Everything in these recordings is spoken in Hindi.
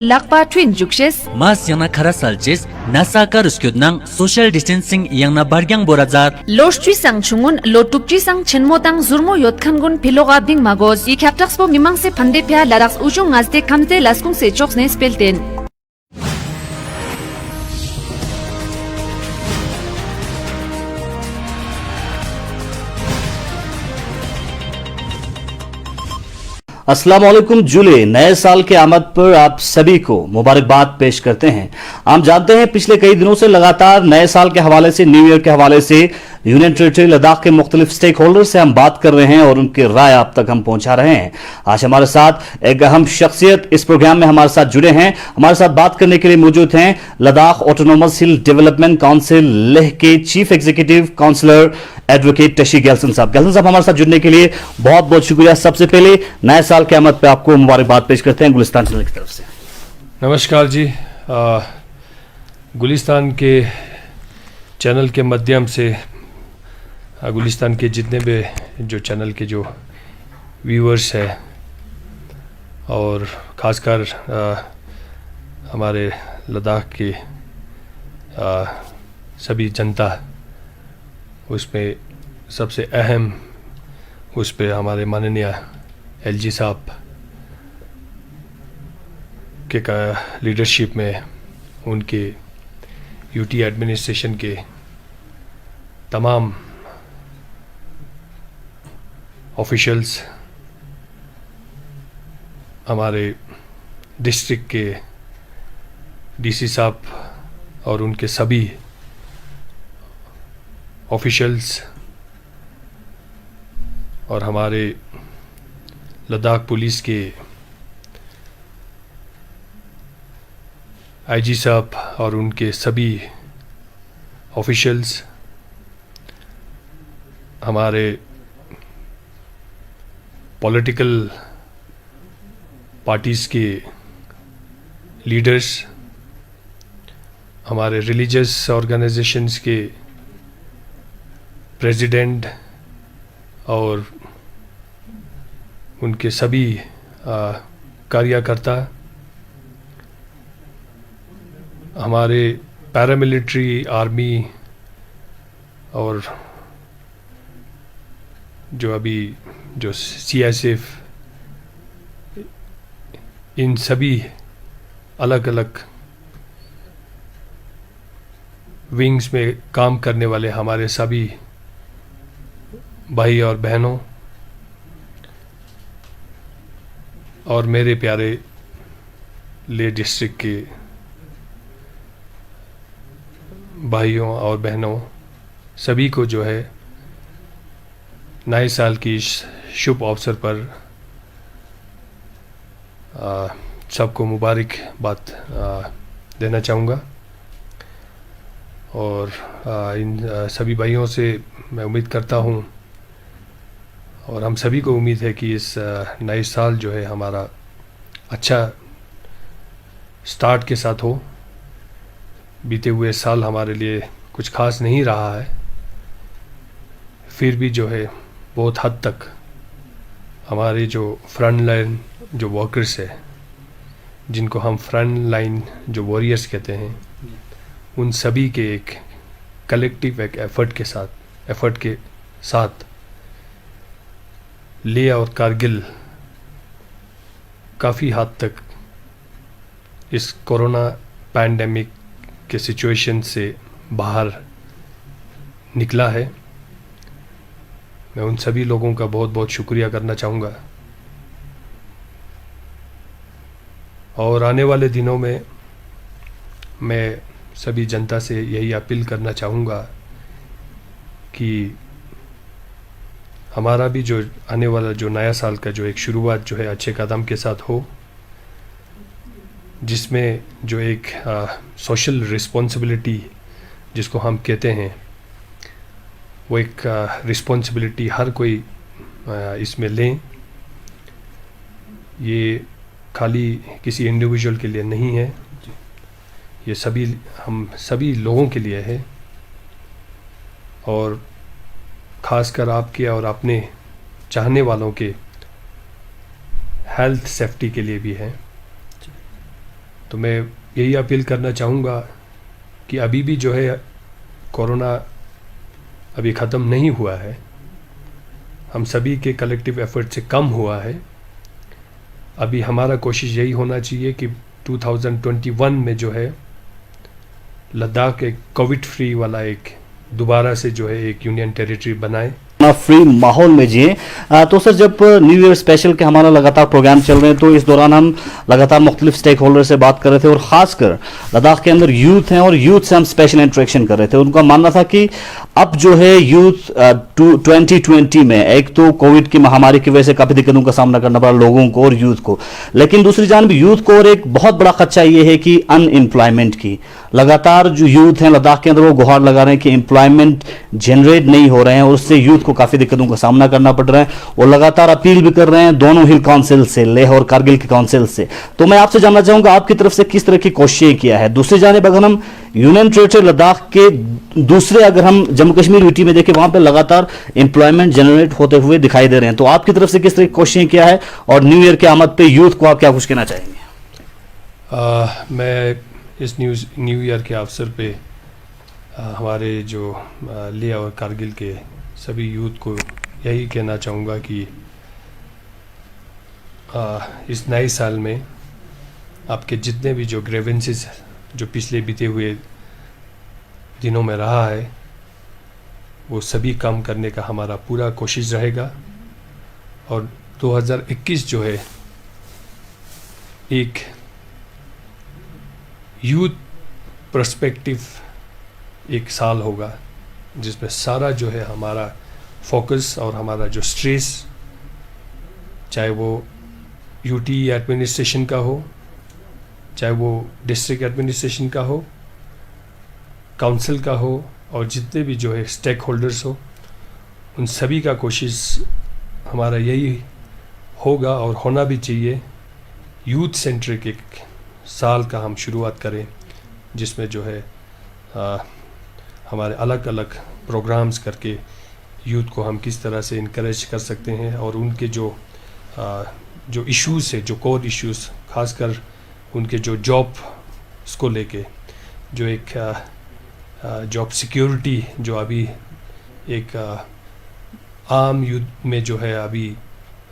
Lakpa twin jukses Mas yang na khara salches nasa ka ruskudnang social distancing yang na baryang borazar Lostri sang chungun lotupri sang chenmo tang zurmo yotkhangun piloga bing magos I kaptaxpo mimang se phande pya larax ujung ngazde kamte laskung se choks ne spelten अस्सलाम वालेकुम जुले नए साल के आमद पर आप सभी को मुबारकबाद पेश करते हैं। हम जानते हैं पिछले कई दिनों से लगातार नए साल के हवाले से न्यू ईयर के हवाले से यूनियन टेरिटरी लद्दाख के मुख्तलिफ स्टेक होल्डर से हम बात कर रहे हैं और उनकी राय आप तक हम पहुंचा रहे हैं। आज हमारे साथ एक अहम शख्सियत इस प्रोग्राम में हमारे साथ जुड़े हैं। हमारे साथ बात करने के लिए मौजूद हैं Ladakh autonomous hill development council Leh के chief executive councillor advocate Tashi Gyalson साहब। गैल्सन साहब हमारे साथ जुड़ने के लिए बहुत बहुत शुक्रिया। सबसे पहले नए साल के आमद पे आपको मुबारकबाद पेश करते हैं गुलिस्तान चैनल की तरफ से। नमस्कार जी। गुलिस्तान के चैनल के माध्यम से गुलिस्तान के जितने भी जो चैनल के जो व्यूअर्स हैं और ख़ासकर हमारे लद्दाख के सभी जनता, उसमें सबसे अहम उस पे हमारे माननीय एलजी साहब के लीडरशिप में उनके यूटी एडमिनिस्ट्रेशन के तमाम ऑफिशियल्स, हमारे डिस्ट्रिक्ट के डीसी साहब और उनके सभी ऑफिशियल्स और हमारे लद्दाख पुलिस के आईजी साहब और उनके सभी ऑफिशियल्स, हमारे पॉलिटिकल पार्टीज़ के लीडर्स, हमारे रिलीजियस ऑर्गेनाइजेशंस के प्रेसिडेंट और उनके सभी कार्यकर्ता, हमारे पैरामिलिट्री आर्मी और जो अभी जो सीएसएफ, इन सभी अलग अलग विंग्स में काम करने वाले हमारे सभी भाई और बहनों और मेरे प्यारे ले डिस्ट्रिक्ट के भाइयों और बहनों, सभी को जो है नए साल की इस शुभ अवसर पर सबको मुबारकबाद देना चाहूँगा। और इन सभी भाइयों से मैं उम्मीद करता हूँ और हम सभी को उम्मीद है कि इस नए साल जो है हमारा अच्छा स्टार्ट के साथ हो। बीते हुए साल हमारे लिए कुछ खास नहीं रहा है, फिर भी जो है बहुत हद तक हमारे जो फ्रंट लाइन जो वर्कर्स है, जिनको हम फ्रंट लाइन जो वॉरियर्स कहते हैं, उन सभी के एक कलेक्टिव एक एफर्ट के साथ लेह और कारगिल काफ़ी हद तक इस कोरोना पैंडेमिक के सिचुएशन से बाहर निकला है। मैं उन सभी लोगों का बहुत बहुत शुक्रिया करना चाहूँगा और आने वाले दिनों में मैं सभी जनता से यही अपील करना चाहूँगा कि हमारा भी जो आने वाला जो नया साल का जो एक शुरुआत जो है अच्छे कदम के साथ हो, जिसमें जो एक सोशल रिस्पॉन्सिबिलिटी जिसको हम कहते हैं, वो एक रिस्पॉन्सिबिलिटी हर कोई इसमें लें। ये खाली किसी इंडिविजुअल के लिए नहीं है, ये हम सभी लोगों के लिए है और ख़ासकर आपके और अपने चाहने वालों के हेल्थ सेफ्टी के लिए भी है। तो मैं यही अपील करना चाहूँगा कि अभी भी जो है कोरोना अभी ख़त्म नहीं हुआ है, हम सभी के कलेक्टिव एफर्ट से कम हुआ है। अभी हमारा कोशिश यही होना चाहिए कि 2021 में जो है लद्दाख एक कोविड फ्री वाला एक दोबारा से जो है एक यूनियन टेरिटरी बनाए, फ्री माहौल में जिए। तो सर, जब न्यू ईयर स्पेशल के हमारा लगातार प्रोग्राम चल रहे हैं तो इस दौरान हम लगातार मुख्तलिफ स्टेक होल्डर से बात कर रहे थे और खासकर लद्दाख के अंदर यूथ हैं और यूथ से हम स्पेशल इंटरेक्शन कर रहे थे। उनका मानना था कि अब जो है यूथ 2020 में एक तो कोविड की महामारी की वजह से काफी दिक्कतों का सामना करना पड़ा लोगों को और यूथ को, लेकिन दूसरी जानब यूथ को और एक बहुत बड़ा खदशा ये है कि अनएम्प्लॉयमेंट की। लगातार जो यूथ हैं लद्दाख के अंदर वो गुहार लगा रहे हैं कि एम्प्लॉयमेंट जनरेट नहीं हो रहे हैं और उससे यूथ को काफी दिक्कतों का सामना करना पड़ रहा है और लगातार अपील भी कर रहे हैं दोनों हिल काउंसिल से, लेह और कारगिल की काउंसिल से। तो मैं आपसे जानना चाहूंगा आपकी तरफ से किस तरह की कोशिशें किया है। दूसरी जानिब अगर हम यूनियन टेरिटरी लद्दाख के दूसरे अगर हम जम्मू कश्मीर यूटी में देखें वहां पे लगातार एम्प्लॉयमेंट जनरेट होते हुए दिखाई दे रहे हैं, तो आपकी तरफ से किस तरह की कोशिशें किया है और न्यू ईयर के आमद पे यूथ को आप क्या कुछ कहना चाहेंगे? मैं इस न्यू ईयर के अवसर पे हमारे जो लेह और कारगिल के सभी यूथ को यही कहना चाहूँगा कि इस नए साल में आपके जितने भी जो ग्रेवेंसेस जो पिछले बीते हुए दिनों में रहा है वो सभी काम करने का हमारा पूरा कोशिश रहेगा और 2021 जो है एक यूथ पर्सपेक्टिव एक साल होगा जिसमें सारा जो है हमारा फोकस और हमारा जो स्ट्रेस, चाहे वो यूटी एडमिनिस्ट्रेशन का हो, चाहे वो डिस्ट्रिक्ट एडमिनिस्ट्रेशन का हो, काउंसिल का हो और जितने भी जो है स्टेक होल्डर्स हो, उन सभी का कोशिश हमारा यही होगा और होना भी चाहिए। यूथ सेंट्रिक एक साल का हम शुरुआत करें जिसमें जो है हमारे अलग अलग प्रोग्राम्स करके यूथ को हम किस तरह से इनकरेज कर सकते हैं और उनके जो इश्यूज़ है, जो कोर इश्यूज़, खासकर उनके जो जॉब को लेके जो एक जॉब सिक्योरिटी जो अभी एक आम यूथ में जो है अभी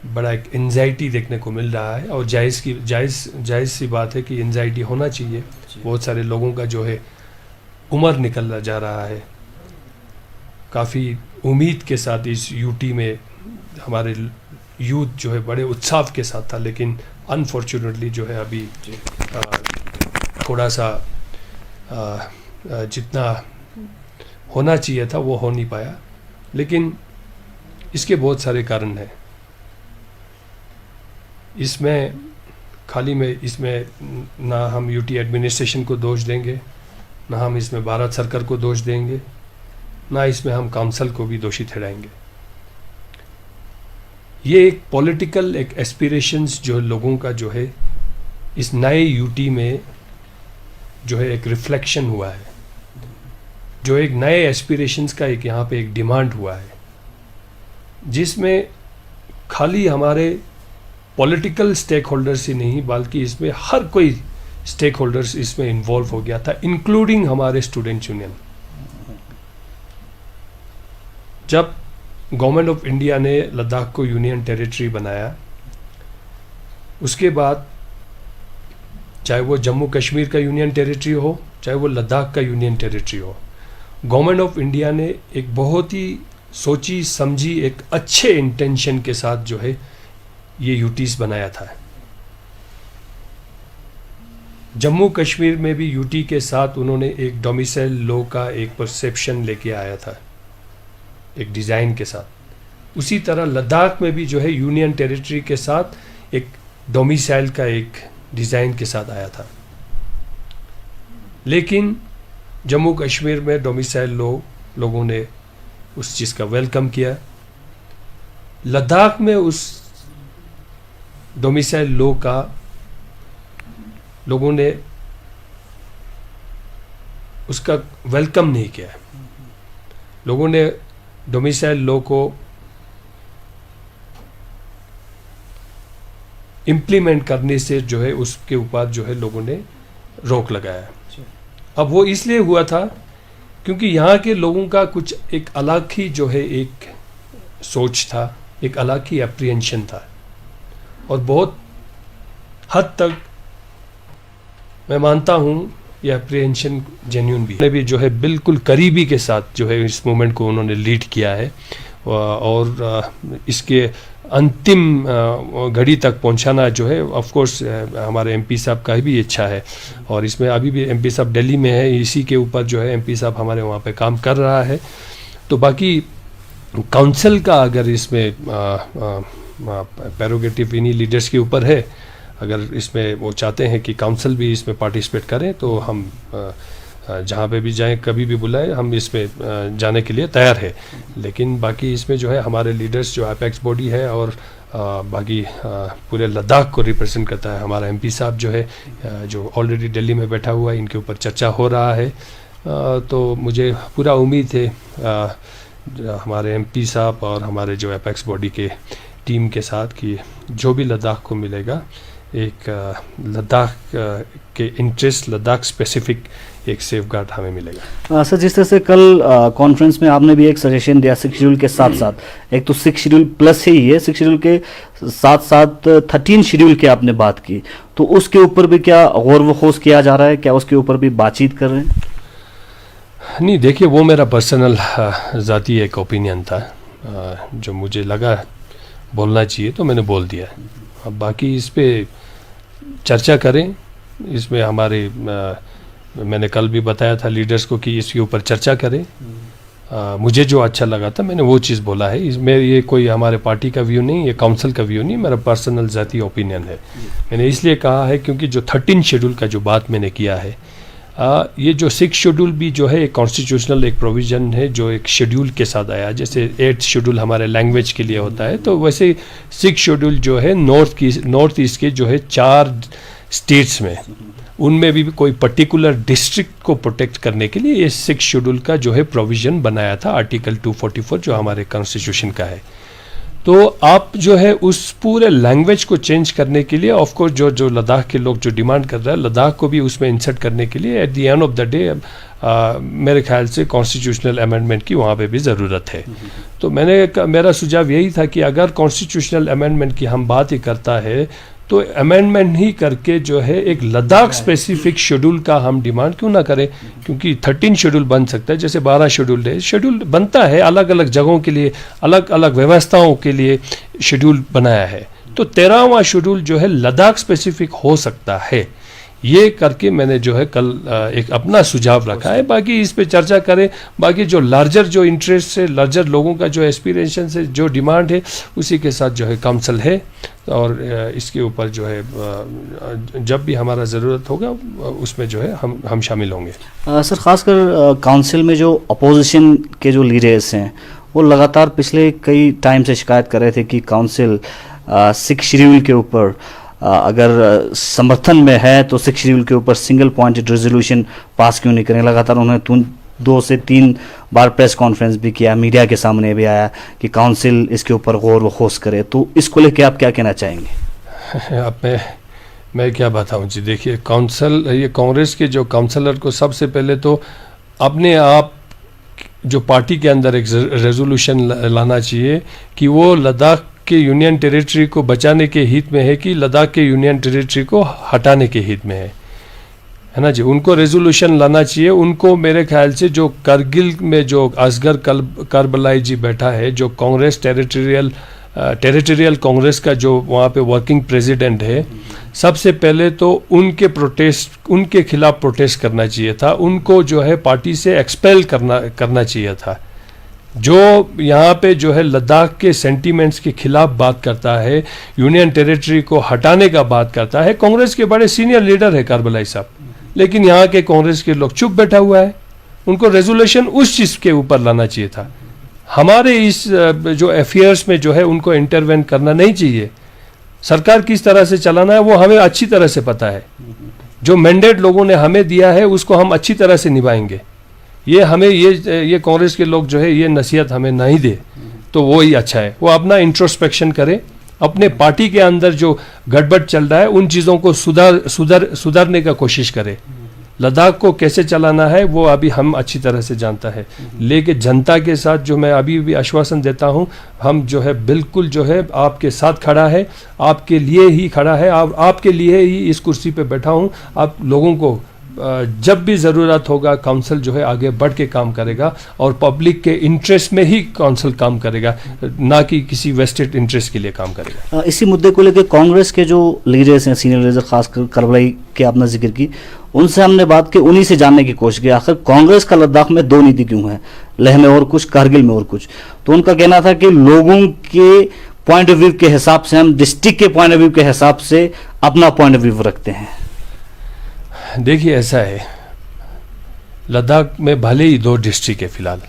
बड़ा एक एंजाइटी देखने को मिल रहा है और जायज़ सी बात है कि एंजाइटी होना चाहिए। बहुत सारे लोगों का जो है उम्र निकल जा रहा है। काफ़ी उम्मीद के साथ इस यूटी में हमारे यूथ जो है बड़े उत्साह के साथ था, लेकिन अनफॉर्चुनेटली जो है अभी थोड़ा सा जितना होना चाहिए था वो हो नहीं पाया। लेकिन इसके बहुत सारे कारण हैं। इसमें ना हम यूटी एडमिनिस्ट्रेशन को दोष देंगे, ना हम इसमें भारत सरकार को दोष देंगे, ना इसमें हम काउंसिल को भी दोषी ठहराएंगे। ये एक पॉलिटिकल एक एस्पिरेशंस जो लोगों का जो है इस नए यूटी में जो है एक रिफ्लेक्शन हुआ है, जो एक नए एस्पिरेशंस का एक यहाँ पे एक डिमांड हुआ है, जिसमें खाली हमारे पॉलिटिकल स्टेक होल्डर्स ही नहीं बल्कि इसमें हर कोई स्टेक होल्डर्स इसमें इन्वॉल्व हो गया था, इंक्लूडिंग हमारे स्टूडेंट यूनियन। जब गवर्नमेंट ऑफ इंडिया ने लद्दाख को यूनियन टेरिटरी बनाया, उसके बाद चाहे वो जम्मू कश्मीर का यूनियन टेरिटरी हो, चाहे वो लद्दाख का यूनियन टेरिटरी हो, गवर्नमेंट ऑफ इंडिया ने एक बहुत ही सोची समझी एक अच्छे इंटेंशन के साथ जो है ये यूटीज बनाया था। जम्मू कश्मीर में भी यूटी के साथ उन्होंने एक डोमिसाइल लॉ का एक परसेप्शन लेके आया था, एक डिज़ाइन के साथ। उसी तरह लद्दाख में भी जो है यूनियन टेरिटरी के साथ एक डोमिसाइल का एक डिज़ाइन के साथ आया था। लेकिन जम्मू कश्मीर में डोमिसाइल लॉ लोगों ने उस चीज़ का वेलकम किया। लद्दाख में उस डोमिसाइल लॉ का लोगों ने उसका वेलकम नहीं किया। लोगों ने डोमिसाइल लॉ को इम्प्लीमेंट करने से जो है उसके ऊपर जो है लोगों ने रोक लगाया। अब वो इसलिए हुआ था क्योंकि यहाँ के लोगों का कुछ एक अलग ही जो है एक सोच था, एक अलग ही एप्रीहेंशन था, और बहुत हद तक मैं मानता हूँ ये एप्रीहेंशन जेन्युइन भी जो है बिल्कुल करीबी के साथ जो है इस मूवमेंट को उन्होंने लीड किया है, और इसके अंतिम घड़ी तक पहुंचाना जो है ऑफ कोर्स हमारे एमपी साहब का भी इच्छा है, और इसमें अभी भी एमपी साहब दिल्ली में है, इसी के ऊपर जो है एमपी साहब हमारे वहाँ पे काम कर रहा है। तो बाकी काउंसिल का अगर इसमें प्रेरोगेटिव इन्हीं लीडर्स के ऊपर है, अगर इसमें वो चाहते हैं कि काउंसिल भी इसमें पार्टिसिपेट करें तो हम जहाँ पे भी जाएं, कभी भी बुलाएं, हम इसमें जाने के लिए तैयार है। लेकिन बाकी इसमें जो है हमारे लीडर्स जो अपेक्स बॉडी है और बाकी पूरे लद्दाख को रिप्रेजेंट करता है हमारा एमपी साहब जो है, जो ऑलरेडी दिल्ली में बैठा हुआ है, इनके ऊपर चर्चा हो रहा है। तो मुझे पूरा उम्मीद है हमारे एमपी साहब और हमारे जो अपेक्स बॉडी के टीम के साथ कि जो भी लद्दाख को मिलेगा एक लद्दाख के इंटरेस्ट, लद्दाख स्पेसिफिक एक सेफगार्ड हमें मिलेगा। सर, जिस तरह से कल कॉन्फ्रेंस में आपने भी एक सजेशन दिया 6 शेड्यूल के साथ साथ, एक तो 6 शेड्यूल प्लस ही है, 6 शेड्यूल के साथ साथ 13 शेड्यूल की आपने बात की, तो उसके ऊपर भी क्या गौर व खोज किया जा रहा है, क्या उसके ऊपर भी बातचीत कर रहे हैं? नहीं, देखिए वो मेरा पर्सनल ज़ाती एक ओपिनियन था, जो मुझे लगा बोलना चाहिए तो मैंने बोल दिया। अब बाकी इस पे चर्चा करें, इसमें हमारे मैंने कल भी बताया था लीडर्स को कि इसके ऊपर चर्चा करें। मुझे जो अच्छा लगा था मैंने वो चीज़ बोला है। इसमें ये कोई हमारे पार्टी का व्यू नहीं, ये काउंसिल का व्यू नहीं, मेरा पर्सनल ज़ाती ओपिनियन है। मैंने इसलिए कहा है क्योंकि जो 13 शेड्यूल का जो बात मैंने किया है, ये जो 6 शेड्यूल भी जो है एक कॉन्स्टिट्यूशनल एक प्रोविज़न है जो एक शेड्यूल के साथ आया। जैसे 8th शेड्यूल हमारे लैंग्वेज के लिए होता है, तो वैसे 6 शेड्यूल जो है नॉर्थ ईस्ट के जो है 4 स्टेट्स में, उनमें भी कोई पर्टिकुलर डिस्ट्रिक्ट को प्रोटेक्ट करने के लिए ये 6 शेड्यूल का जो है प्रोविज़न बनाया था, आर्टिकल 244 जो हमारे कॉन्स्टिट्यूशन का है। तो आप जो है उस पूरे लैंग्वेज को चेंज करने के लिए ऑफ कोर्स जो लद्दाख के लोग जो डिमांड कर रहे हैं, लद्दाख को भी उसमें इंसर्ट करने के लिए at the end of the day मेरे ख्याल से कॉन्स्टिट्यूशनल अमेंडमेंट की वहाँ पे भी ज़रूरत है। तो मेरा सुझाव यही था कि अगर कॉन्स्टिट्यूशनल अमेंडमेंट की हम बात ही करता है तो अमेंडमेंट ही करके जो है एक लद्दाख स्पेसिफिक शेड्यूल का हम डिमांड क्यों ना करें, क्योंकि 13 शेड्यूल बन सकता है। जैसे 12 शेड्यूल बनता है, अलग अलग जगहों के लिए अलग अलग व्यवस्थाओं के लिए शेड्यूल बनाया है, तो 13वां शेड्यूल जो है लद्दाख स्पेसिफिक हो सकता है। ये करके मैंने जो है कल एक अपना सुझाव रखा है। बाकी इस पे चर्चा करें, बाकी जो लार्जर जो इंटरेस्ट है, लार्जर लोगों का जो एस्पिरेशन है, जो डिमांड है, उसी के साथ जो है काउंसिल है, और इसके ऊपर जो है जब भी हमारा ज़रूरत होगा उसमें जो है हम शामिल होंगे। सर, खासकर काउंसिल में जो अपोजिशन के जो लीडर्स हैं वो लगातार पिछले कई टाइम से शिकायत कर रहे थे कि काउंसिल 6 शेड्यूल के ऊपर अगर समर्थन में है तो 6 शेड्यूल के ऊपर सिंगल पॉइंटेड रेजोल्यूशन पास क्यों नहीं करें। लगातार उन्होंने 2 से 3 बार प्रेस कॉन्फ्रेंस भी किया, मीडिया के सामने भी आया कि काउंसिल इसके ऊपर गौर व खोज करे। तो इसको लेके आप क्या कहना चाहेंगे? अब मैं क्या बताऊं जी, देखिए काउंसिल, ये कांग्रेस के जो काउंसलर को सबसे पहले तो अपने आप जो पार्टी के अंदर एक रेजोल्यूशन लाना चाहिए कि वो लद्दाख के यूनियन टेरिटरी को बचाने के हित में है कि लद्दाख के यूनियन टेरिटरी को हटाने के हित में है ना जी। उनको रेजोल्यूशन लाना चाहिए। उनको मेरे ख्याल से जो करगिल में जो असगर करबलाई जी बैठा है, जो कांग्रेस टेरिटोरियल कांग्रेस का जो वहाँ पे वर्किंग प्रेसिडेंट है, सबसे पहले तो उनके खिलाफ प्रोटेस्ट करना चाहिए था। उनको जो है पार्टी से एक्सपेल करना चाहिए था। जो यहाँ पे जो है लद्दाख के सेंटीमेंट्स के खिलाफ बात करता है, यूनियन टेरिटरी को हटाने का बात करता है, कांग्रेस के बड़े सीनियर लीडर है करबलाई साहब, लेकिन यहाँ के कांग्रेस के लोग चुप बैठा हुआ है। उनको रेजोल्यूशन उस चीज़ के ऊपर लाना चाहिए था। हमारे इस जो अफेयर्स में जो है उनको इंटरवेन करना नहीं चाहिए। सरकार किस तरह से चलाना है वो हमें अच्छी तरह से पता है। जो मैंडेट लोगों ने हमें दिया है उसको हम अच्छी तरह से निभाएंगे। ये हमें ये कांग्रेस के लोग जो है ये नसीहत हमें नहीं दे तो वो ही अच्छा है। वो अपना इंट्रोस्पेक्शन करें अपने पार्टी के अंदर जो गड़बड़ चल रहा है उन चीज़ों को सुधारने का कोशिश करे। लद्दाख को कैसे चलाना है वो अभी हम अच्छी तरह से जानता है, लेकिन जनता के साथ जो मैं अभी भी आश्वासन देता हूं, हम जो है बिल्कुल जो है आपके साथ खड़ा है, आपके लिए ही खड़ा है, आपके लिए ही इस कुर्सी पे बैठा हूं। आप लोगों को जब भी ज़रूरत होगा काउंसिल जो है आगे बढ़ के काम करेगा और पब्लिक के इंटरेस्ट में ही काउंसिल काम करेगा, ना कि किसी वेस्टेड इंटरेस्ट के लिए काम करेगा। इसी मुद्दे को लेकर कांग्रेस के जो लीडर्स हैं, सीनियर लीडर, खासकर करबलाई के आपने जिक्र की, उनसे हमने बात की, उन्हीं से जानने की कोशिश की आखिर कांग्रेस का लद्दाख में दो नीति क्यों है, लेह में और कुछ, कारगिल में और कुछ। तो उनका कहना था कि लोगों के पॉइंट ऑफ व्यू के हिसाब से, हम डिस्ट्रिक्ट के पॉइंट ऑफ व्यू के हिसाब से अपना पॉइंट ऑफ व्यू रखते हैं। देखिए ऐसा है, लद्दाख में भले ही 2 डिस्ट्रिक्ट है फिलहाल,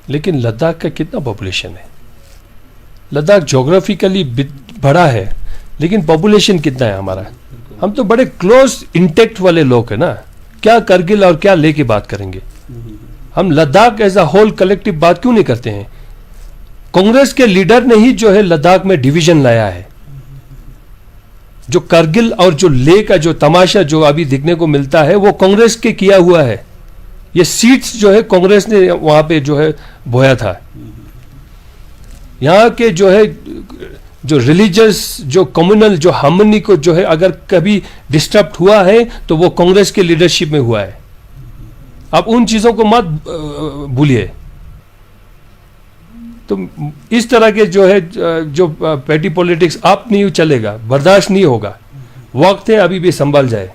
लेकिन लद्दाख का कितना पॉपुलेशन है? लद्दाख ज्योग्राफिकली बड़ा है, लेकिन पॉपुलेशन कितना है हमारा? हम तो बड़े क्लोज इंटेक्ट वाले लोग हैं ना, क्या करगिल और क्या लेह की बात करेंगे? हम Ladakh as a whole collective बात क्यों नहीं करते हैं? कांग्रेस के लीडर ने ही जो है लद्दाख में डिवीजन लाया है। जो करगिल और जो लेह का जो तमाशा जो अभी दिखने को मिलता है वो कांग्रेस के किया हुआ है। ये सीट्स जो है कांग्रेस ने वहां पे जो है बोया था। यहाँ के जो है जो रिलीजियस जो कम्युनल जो हार्मनी को जो है अगर कभी डिस्टर्ब हुआ है तो वो कांग्रेस के लीडरशिप में हुआ है। आप उन चीजों को मत भूलिए। तो इस तरह के जो है जो पैटी पॉलिटिक्स आप नहीं चलेगा, बर्दाश्त नहीं होगा। वक्त है अभी भी संभल जाए।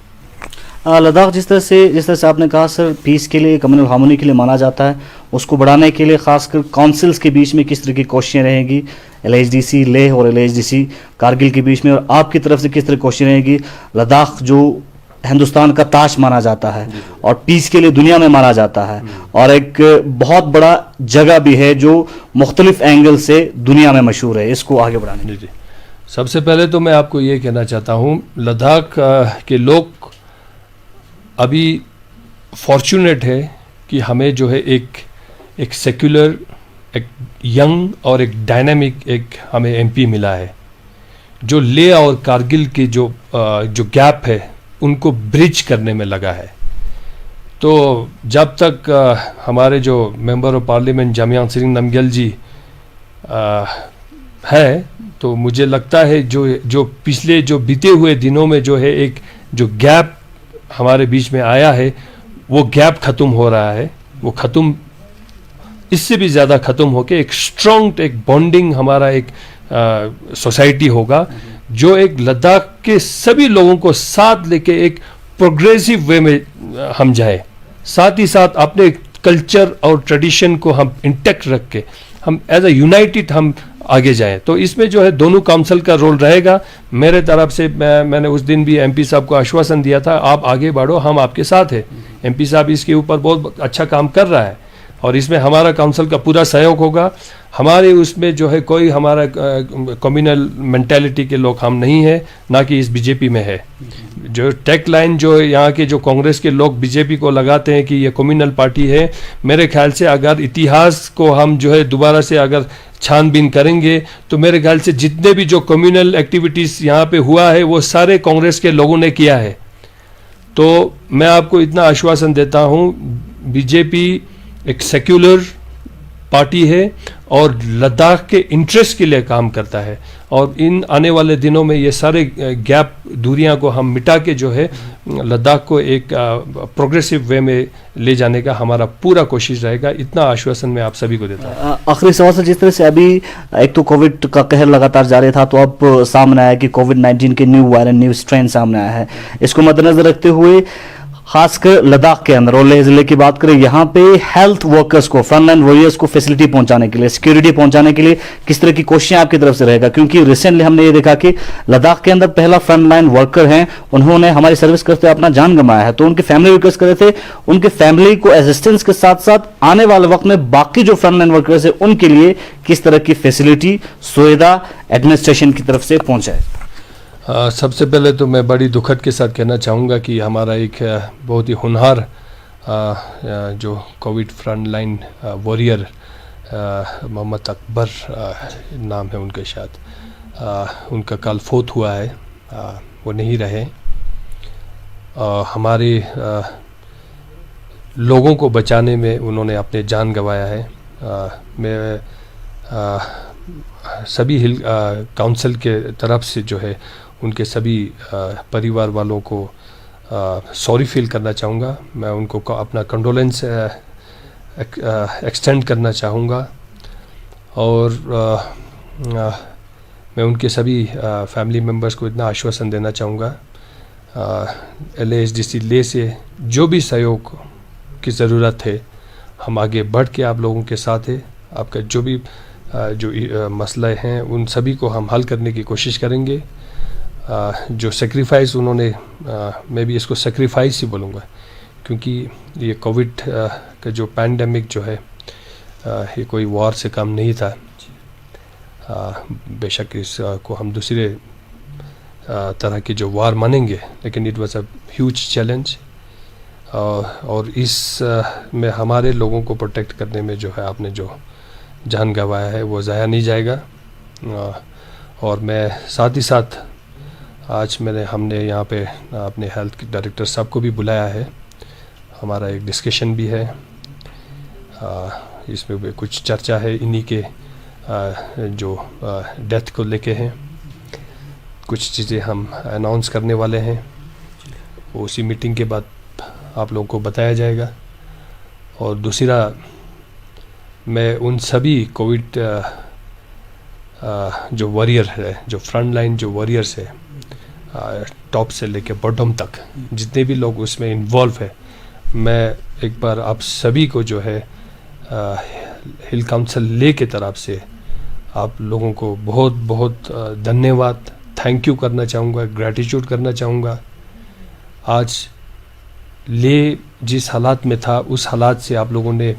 लद्दाख जिस तरह से आपने कहा सर, पीस के लिए, कम्युनल हार्मोनी के लिए माना जाता है, उसको बढ़ाने के लिए खासकर काउंसिल्स के बीच में किस तरह की कोशिशें रहेंगी, LHDC लेह और LHDC कारगिल के बीच में, और आपकी तरफ से किस तरह की कोशिशें रहेगी? लद्दाख जो हिंदुस्तान का ताज माना जाता है और पीस के लिए दुनिया में माना जाता है, और एक बहुत बड़ा जगह भी है जो मुख्तलिफ एंगल से दुनिया में मशहूर है, इसको आगे बढ़ाने। जी, सबसे पहले तो मैं आपको ये कहना चाहता हूँ, लद्दाख के लोग अभी फॉर्चुनेट है कि हमें जो है एक सेक्युलर, एक यंग और एक डायनामिक एक हमें MP मिला है, जो लेह और कारगिल की जो गैप है उनको ब्रिज करने में लगा है। तो जब तक हमारे जो मेंबर ऑफ पार्लियामेंट जामयांग सिरिंग नामग्याल जी है, तो मुझे लगता है जो पिछले जो बीते हुए दिनों में जो है एक जो गैप हमारे बीच में आया है, वो गैप खत्म हो रहा है। वो खत्म, इससे भी ज़्यादा खत्म होके एक स्ट्रॉन्ग एक बॉन्डिंग हमारा एक सोसाइटी होगा, जो एक लद्दाख के सभी लोगों को साथ लेके एक प्रोग्रेसिव वे में हम जाए, साथ ही साथ अपने कल्चर और ट्रेडिशन को हम इंटैक्ट रख के हम एज अ यूनाइटेड हम आगे जाएं। तो इसमें जो है दोनों काउंसिल का रोल रहेगा। मेरे तरफ से मैंने उस दिन भी MP साहब को आश्वासन दिया था, आप आगे बढ़ो, हम आपके साथ हैं। MP साहब इसके ऊपर बहुत अच्छा काम कर रहा है और इसमें हमारा काउंसिल का पूरा सहयोग होगा। हमारे उसमें जो है कोई हमारा कम्युनल मेंटालिटी के लोग हम नहीं है, ना कि इस BJP में है। जो टेक लाइन जो यहाँ के जो कांग्रेस के लोग BJP को लगाते हैं कि ये कम्युनल पार्टी है, मेरे ख्याल से अगर इतिहास को हम जो है दोबारा से अगर छानबीन करेंगे तो मेरे ख्याल से जितने भी जो कम्युनल एक्टिविटीज़ यहाँ पे हुआ है वो सारे कांग्रेस के लोगों ने किया है। तो मैं आपको इतना आश्वासन देता हूँ, BJP एक सेक्युलर पार्टी है और लद्दाख के इंटरेस्ट के लिए काम करता है, और इन आने वाले दिनों में ये सारे गैप दूरियां को हम मिटा के जो है लद्दाख को एक प्रोग्रेसिव वे में ले जाने का हमारा पूरा कोशिश रहेगा। इतना आश्वासन मैं आप सभी को देता हूँ। आखिरी सवाल से, जिस तरह से अभी एक तो कोविड का कहर लगातार जारी था, तो अब सामने आया कि कोविड-19 के न्यू वायरल न्यू स्ट्रेन सामने आया है। इसको मद्देनजर रखते हुए खासकर लद्दाख के अंदर और लेह जिले की बात करें, यहाँ पे हेल्थ वर्कर्स को, फ्रंटलाइन वॉरियर्स को फैसिलिटी पहुंचाने के लिए, सिक्योरिटी पहुंचाने के लिए किस तरह की कोशिशें आपकी तरफ से रहेगा? क्योंकि रिसेंटली हमने ये देखा कि लद्दाख के अंदर पहला फ्रंटलाइन वर्कर हैं, उन्होंने हमारी सर्विस करते हुए अपना जान गंवाया है, तो उनके फैमिली वर्कर्स कर रहे थे, उनके फैमिली को असिस्टेंस के साथ साथ आने वाले वक्त में बाकी जो फ्रंटलाइन वर्कर्स है उनके लिए किस तरह की फैसिलिटी, सुविधा एडमिनिस्ट्रेशन की तरफ से पहुंचाए? सबसे पहले तो मैं बड़ी दुखद के साथ कहना चाहूँगा कि हमारा एक बहुत ही होनहार जो Covid front line warrior Mohammad Akbar नाम है उनके, शायद उनका कल फोत हुआ है, वो नहीं रहे। हमारे लोगों को बचाने में उन्होंने अपने जान गंवाया है। मैं सभी हिल काउंसिल के तरफ से जो है उनके सभी परिवार वालों को सॉरी फील करना चाहूँगा। मैं उनको अपना कंडोलेंस एक्सटेंड करना चाहूँगा और मैं उनके सभी फैमिली मेम्बर्स को इतना आश्वासन देना चाहूँगा, LASDC ले से जो भी सहयोग की ज़रूरत है हम आगे बढ़ के आप लोगों के साथ है। आपका जो भी मसले हैं उन सभी को हम हल करने की कोशिश करेंगे। जो सेक्रीफाइस उन्होंने, मैं भी इसको सेक्रीफाइस ही बोलूँगा, क्योंकि ये कोविड का जो पैंडमिक जो है ये कोई वॉर से कम नहीं था। बेशक इसको हम दूसरे तरह की जो वार मानेंगे, लेकिन it was a huge challenge. और इस में हमारे लोगों को प्रोटेक्ट करने में जो है आपने जो जान गंवाया है वो ज़ाया नहीं जाएगा। और मैं साथ ही साथ आज हमने यहाँ पे अपने हेल्थ के डायरेक्टर साहब को भी बुलाया है। हमारा एक डिस्कशन भी है, इसमें भी कुछ चर्चा है इन्हीं के जो डेथ को लेके हैं। कुछ चीज़ें हम अनाउंस करने वाले हैं, वो उसी मीटिंग के बाद आप लोगों को बताया जाएगा। और दूसरा, मैं उन सभी कोविड जो वॉरियर है, जो फ्रंट लाइन जो वॉरियर्स है, टॉप से लेके बॉटम तक जितने भी लोग उसमें इन्वॉल्व है, मैं एक बार आप सभी को जो है हिल काउंसिल ले के तरफ से आप लोगों को बहुत बहुत धन्यवाद, थैंक यू करना चाहूँगा, ग्रैटिट्यूड करना चाहूँगा। आज ले जिस हालात में था उस हालात से आप लोगों ने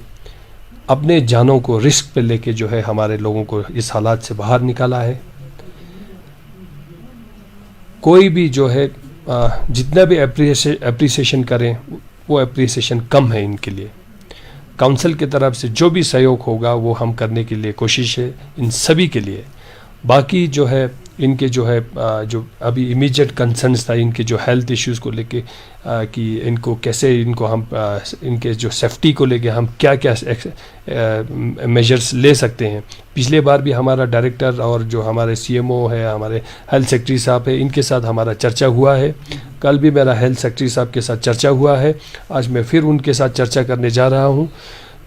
अपने जानों को रिस्क पे लेके जो है हमारे लोगों को इस हालात से बाहर निकाला है। कोई भी जो है जितना भी एप्रिसिएशन करें वो एप्रिसिएशन कम है इनके लिए। काउंसिल की तरफ से जो भी सहयोग होगा वो हम करने के लिए कोशिश है इन सभी के लिए। बाकी जो है इनके जो है जो अभी इमीडिएट कंसर्न्स था, इनके जो हेल्थ इश्यूज़ को लेके कि इनको कैसे इनको हम इनके जो सेफ्टी को लेके हम क्या क्या मेजर्स ले सकते हैं। पिछले बार भी हमारा डायरेक्टर और जो हमारे CMO है, हमारे हेल्थ सेक्रेटरी साहब है, इनके साथ हमारा चर्चा हुआ है। कल भी मेरा हेल्थ सेक्रेटरी साहब के साथ चर्चा हुआ है, आज मैं फिर उनके साथ चर्चा करने जा रहा हूँ।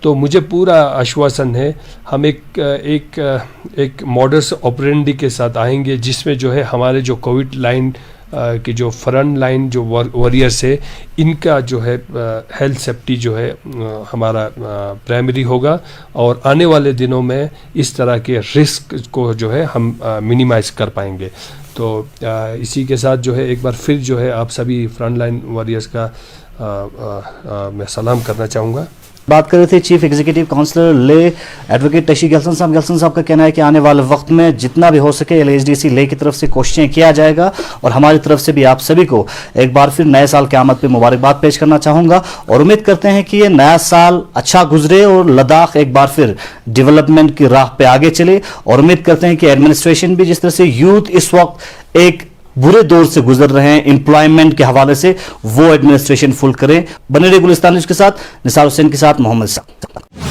तो मुझे पूरा आश्वासन है हम एक मॉडस ऑपरेंडी के साथ आएंगे, जिसमें जो है हमारे जो कोविड लाइन की जो फ्रंट लाइन जो वॉरियर्स है, इनका जो है हेल्थ सेफ्टी जो है हमारा प्राइमरी होगा। और आने वाले दिनों में इस तरह के रिस्क को जो है हम मिनिमाइज कर पाएंगे। तो इसी के साथ जो है एक बार फिर जो है आप सभी फ्रंट लाइन वॉरियर्स का मैं सलाम करना चाहूँगा। बात कर रहे थे चीफ एग्जीक्यूटिव काउंसलर ले एडवोकेट टशी गैल्सन साहब। गैल्सन साहब का कहना है कि आने वाले वक्त में जितना भी हो सके LASDC ले की तरफ से कोशिशें किया जाएगा और हमारी तरफ से भी आप सभी को एक बार फिर नए साल की आमद पे मुबारकबाद पेश करना चाहूंगा और उम्मीद करते हैं कि ये नया साल अच्छा गुजरे और लद्दाख एक बार फिर डेवलपमेंट की राह पे आगे चले। और उम्मीद करते हैं कि एडमिनिस्ट्रेशन भी जिस तरह से यूथ इस वक्त एक बुरे दौर से गुजर रहे हैं एम्प्लॉयमेंट के हवाले से, वो एडमिनिस्ट्रेशन फुल करें। बने रहे गुलिस्तान न्यूज़ के साथ, निसार हुसैन के साथ मोहम्मद साहब।